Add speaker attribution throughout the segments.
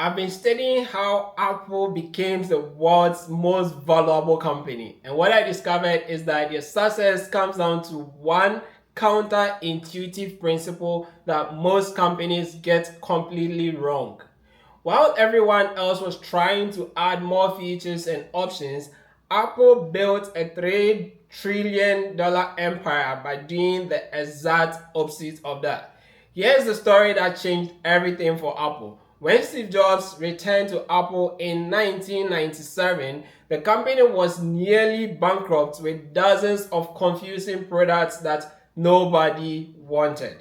Speaker 1: I've been studying how Apple became the world's most valuable company, and what I discovered is that their success comes down to one counterintuitive principle that most companies get completely wrong. While everyone else was trying to add more features and options, Apple built a $3 trillion empire by doing the exact opposite of that. Here's the story that changed everything for Apple. When Steve Jobs returned to Apple in 1997, the company was nearly bankrupt with dozens of confusing products that nobody wanted.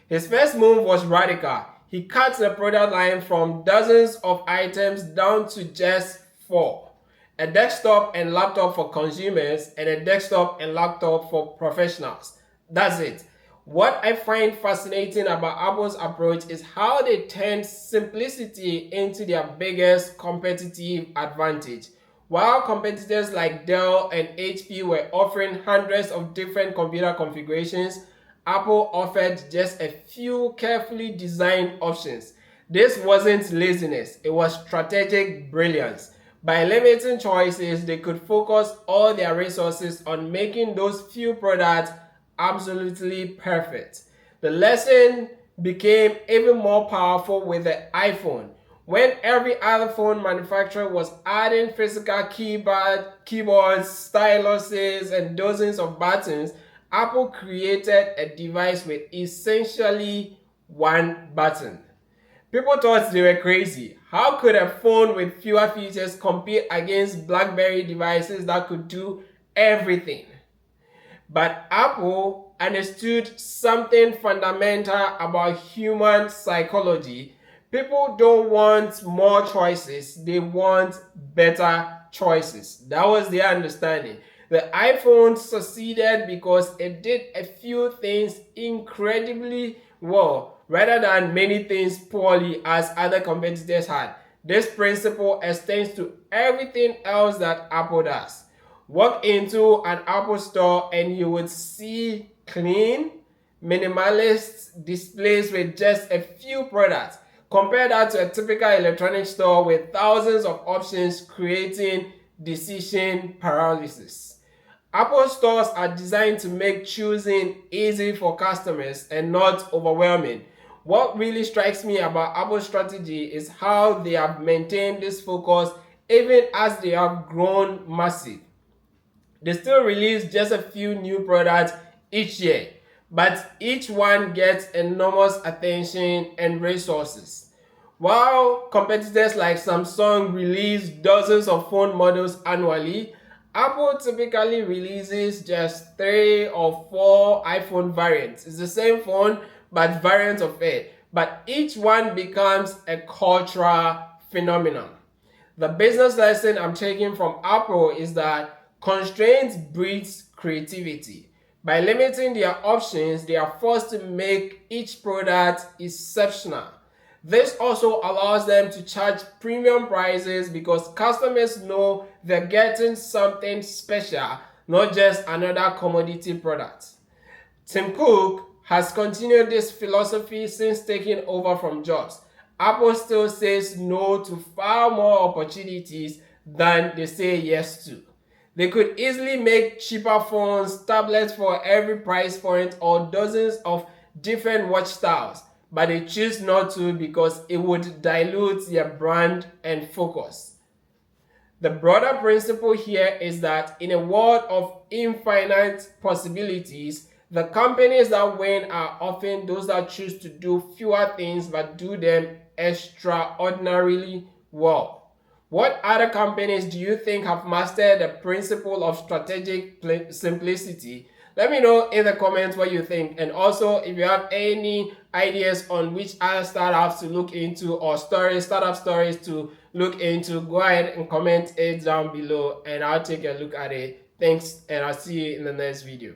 Speaker 1: His first move was radical. He cut the product line from dozens of items down to just four: a desktop and laptop for consumers and a desktop and laptop for professionals. That's it. What I find fascinating about Apple's approach is how they turned simplicity into their biggest competitive advantage. While competitors like Dell and HP were offering hundreds of different computer configurations, Apple offered just a few carefully designed options. This wasn't laziness, it was strategic brilliance. By limiting choices, they could focus all their resources on making those few products absolutely perfect. The lesson became even more powerful with the iPhone. When every other phone manufacturer was adding physical keyboards, styluses, and dozens of buttons, Apple created a device with essentially one button. People thought they were crazy. How could a phone with fewer features compete against BlackBerry devices that could do everything? But Apple understood something fundamental about human psychology. People don't want more choices, they want better choices. That was their understanding. The iPhone succeeded because it did a few things incredibly well rather than many things poorly as other competitors had. This principle extends to everything else that Apple does. Walk into an Apple store and you would see clean, minimalist displays with just a few products. Compare that to a typical electronics store with thousands of options, creating decision paralysis. Apple stores are designed to make choosing easy for customers and not overwhelming. What really strikes me about Apple's strategy is how they have maintained this focus even as they have grown massive. They still release just a few new products each year, but each one gets enormous attention and resources. While competitors like Samsung release dozens of phone models annually, Apple typically releases just 3 or 4 iPhone variants. It's the same phone, but variants of it. But each one becomes a cultural phenomenon. The business lesson I'm taking from Apple is that constraint breeds creativity. By limiting their options, they are forced to make each product exceptional. This also allows them to charge premium prices because customers know they're getting something special, not just another commodity product. Tim Cook has continued this philosophy since taking over from Jobs. Apple still says no to far more opportunities than they say yes to. They could easily make cheaper phones, tablets for every price point, or dozens of different watch styles, but they choose not to because it would dilute their brand and focus. The broader principle here is that in a world of infinite possibilities, the companies that win are often those that choose to do fewer things but do them extraordinarily well. What other companies do you think have mastered the principle of strategic simplicity? Let me know in the comments what you think. And also, if you have any ideas on which other startups to look into or startup stories to look into, go ahead and comment it down below and I'll take a look at it. Thanks, and I'll see you in the next video.